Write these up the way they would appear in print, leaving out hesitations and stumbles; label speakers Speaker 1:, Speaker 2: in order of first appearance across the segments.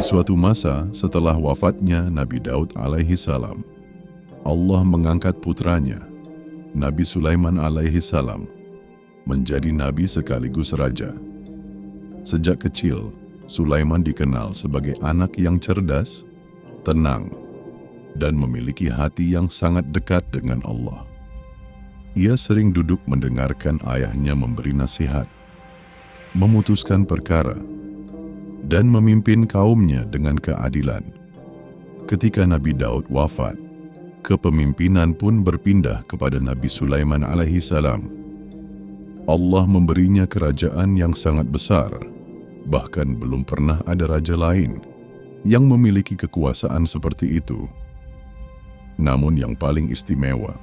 Speaker 1: suatu masa setelah wafatnya Nabi Daud alaihi salam, Allah mengangkat putranya, Nabi Sulaiman alaihi salam, menjadi nabi sekaligus raja. Sejak kecil, Sulaiman dikenal sebagai anak yang cerdas, tenang, dan memiliki hati yang sangat dekat dengan Allah. Ia sering duduk mendengarkan ayahnya memberi nasihat, memutuskan perkara, dan memimpin kaumnya dengan keadilan. Ketika Nabi Daud wafat, kepemimpinan pun berpindah kepada Nabi Sulaiman alaihi salam. Allah memberinya kerajaan yang sangat besar, bahkan belum pernah ada raja lain yang memiliki kekuasaan seperti itu. Namun yang paling istimewa,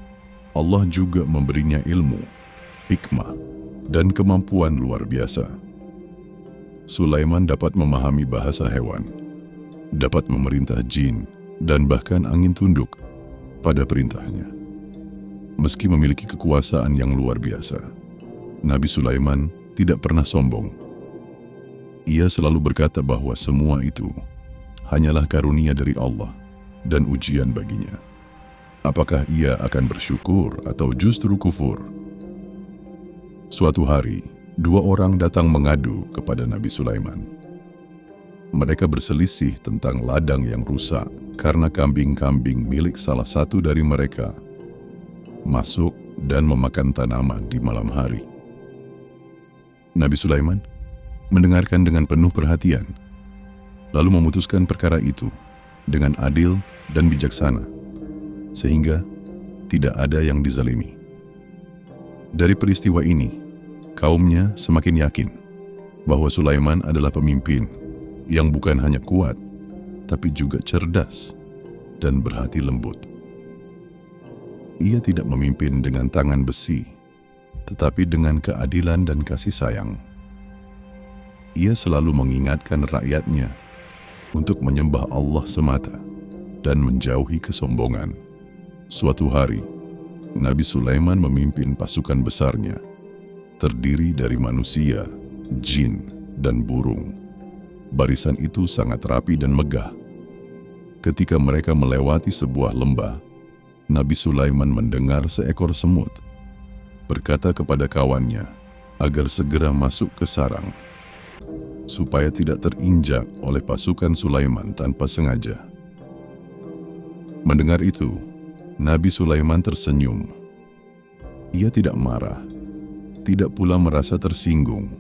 Speaker 1: Allah juga memberinya ilmu, hikmah, dan kemampuan luar biasa. Sulaiman dapat memahami bahasa hewan, dapat memerintah jin, dan bahkan angin tunduk pada perintahnya. Meski memiliki kekuasaan yang luar biasa, Nabi Sulaiman tidak pernah sombong. Ia selalu berkata bahwa semua itu hanyalah karunia dari Allah dan ujian baginya. Apakah ia akan bersyukur atau justru kufur? Suatu hari, dua orang datang mengadu kepada Nabi Sulaiman. Mereka berselisih tentang ladang yang rusak karena kambing-kambing milik salah satu dari mereka masuk dan memakan tanaman di malam hari. Nabi Sulaiman mendengarkan dengan penuh perhatian, lalu memutuskan perkara itu dengan adil dan bijaksana, sehingga tidak ada yang dizalimi. Dari peristiwa ini, kaumnya semakin yakin bahwa Sulaiman adalah pemimpin yang bukan hanya kuat, tapi juga cerdas dan berhati lembut. Ia tidak memimpin dengan tangan besi, tetapi dengan keadilan dan kasih sayang. Ia selalu mengingatkan rakyatnya untuk menyembah Allah semata dan menjauhi kesombongan. Suatu hari, Nabi Sulaiman memimpin pasukan besarnya, terdiri dari manusia, jin, dan burung. Barisan itu sangat rapi dan megah. Ketika mereka melewati sebuah lembah, Nabi Sulaiman mendengar seekor semut berkata kepada kawannya agar segera masuk ke sarang, supaya tidak terinjak oleh pasukan Sulaiman tanpa sengaja. Mendengar itu, Nabi Sulaiman tersenyum. Ia tidak marah, tidak pula merasa tersinggung.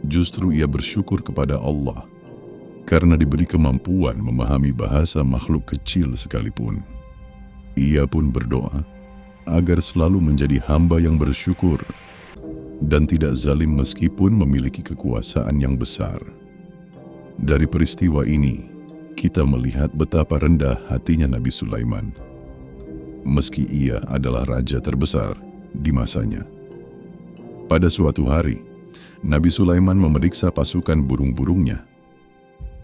Speaker 1: Justru ia bersyukur kepada Allah karena diberi kemampuan memahami bahasa makhluk kecil sekalipun. Ia pun berdoa agar selalu menjadi hamba yang bersyukur dan tidak zalim meskipun memiliki kekuasaan yang besar. Dari peristiwa ini, kita melihat betapa rendah hatinya Nabi Sulaiman. Meski ia adalah raja terbesar di masanya. Pada suatu hari, Nabi Sulaiman memeriksa pasukan burung-burungnya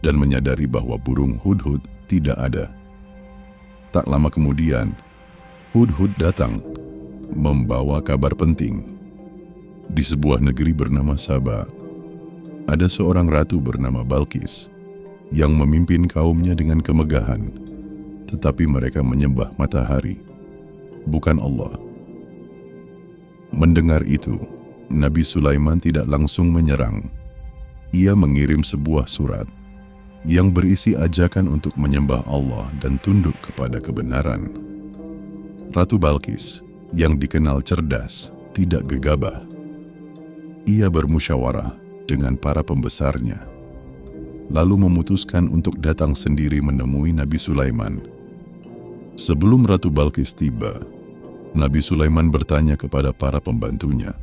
Speaker 1: dan menyadari bahwa burung hudhud tidak ada. Tak lama kemudian, hudhud datang membawa kabar penting. Di sebuah negeri bernama Saba, ada seorang ratu bernama Balqis yang memimpin kaumnya dengan kemegahan, tetapi mereka menyembah matahari, bukan Allah. Mendengar itu, Nabi Sulaiman tidak langsung menyerang. Ia mengirim sebuah surat yang berisi ajakan untuk menyembah Allah dan tunduk kepada kebenaran. Ratu Balqis, yang dikenal cerdas, tidak gegabah. Ia bermusyawarah dengan para pembesarnya, lalu memutuskan untuk datang sendiri menemui Nabi Sulaiman. Sebelum Ratu Balqis tiba, Nabi Sulaiman bertanya kepada para pembantunya,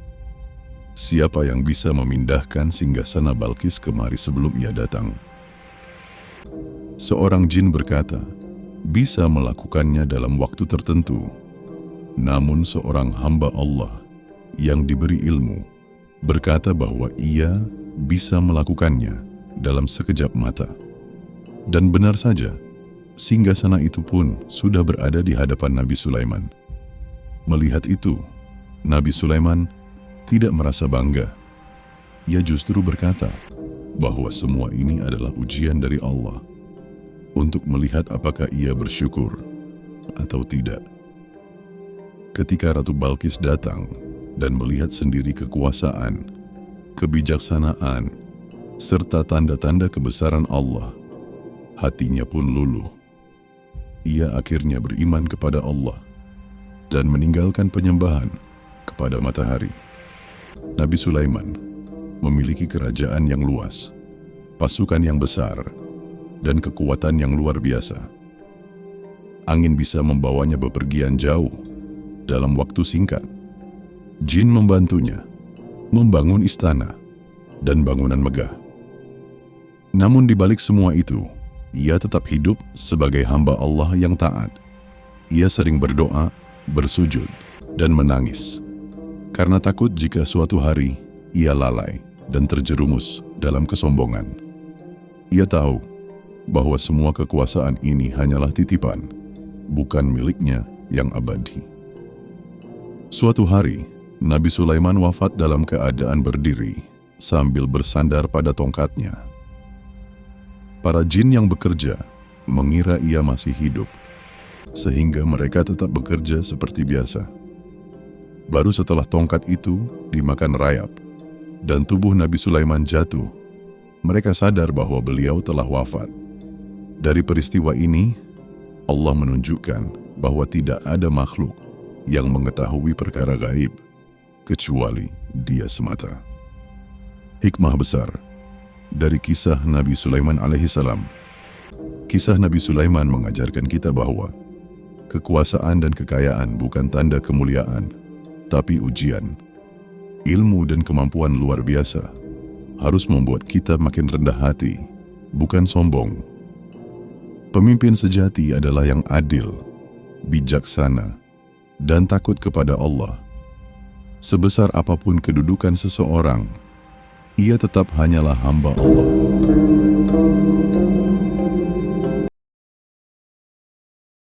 Speaker 1: siapa yang bisa memindahkan singgasana Balqis kemari sebelum ia datang? Seorang jin berkata, bisa melakukannya dalam waktu tertentu. Namun seorang hamba Allah yang diberi ilmu berkata bahwa ia bisa melakukannya dalam sekejap mata. Dan benar saja, singgasana itu pun sudah berada di hadapan Nabi Sulaiman. Melihat itu, Nabi Sulaiman tidak merasa bangga. Ia justru berkata, bahwa semua ini adalah ujian dari Allah untuk melihat apakah ia bersyukur atau tidak. Ketika Ratu Balqis datang dan melihat sendiri kekuasaan, kebijaksanaan, serta tanda-tanda kebesaran Allah, hatinya pun luluh. Ia akhirnya beriman kepada Allah dan meninggalkan penyembahan kepada matahari. Nabi Sulaiman memiliki kerajaan yang luas, pasukan yang besar, dan kekuatan yang luar biasa. Angin bisa membawanya bepergian jauh dalam waktu singkat. Jin membantunya membangun istana dan bangunan megah. Namun di balik semua itu, ia tetap hidup sebagai hamba Allah yang taat. Ia sering berdoa, bersujud, dan menangis karena takut jika suatu hari ia lalai dan terjerumus dalam kesombongan. Ia tahu bahwa semua kekuasaan ini hanyalah titipan, bukan miliknya yang abadi. Suatu hari, Nabi Sulaiman wafat dalam keadaan berdiri sambil bersandar pada tongkatnya. Para jin yang bekerja mengira ia masih hidup, sehingga mereka tetap bekerja seperti biasa. Baru setelah tongkat itu dimakan rayap dan tubuh Nabi Sulaiman jatuh, mereka sadar bahwa beliau telah wafat. Dari peristiwa ini, Allah menunjukkan bahwa tidak ada makhluk yang mengetahui perkara gaib kecuali Dia semata. Hikmah besar dari kisah Nabi Sulaiman alaihissalam. Kisah Nabi Sulaiman mengajarkan kita bahwa kekuasaan dan kekayaan bukan tanda kemuliaan, tapi ujian. Ilmu dan kemampuan luar biasa harus membuat kita makin rendah hati, bukan sombong. Pemimpin sejati adalah yang adil, bijaksana, dan takut kepada Allah. Sebesar apapun kedudukan seseorang, ia tetap hanyalah hamba Allah.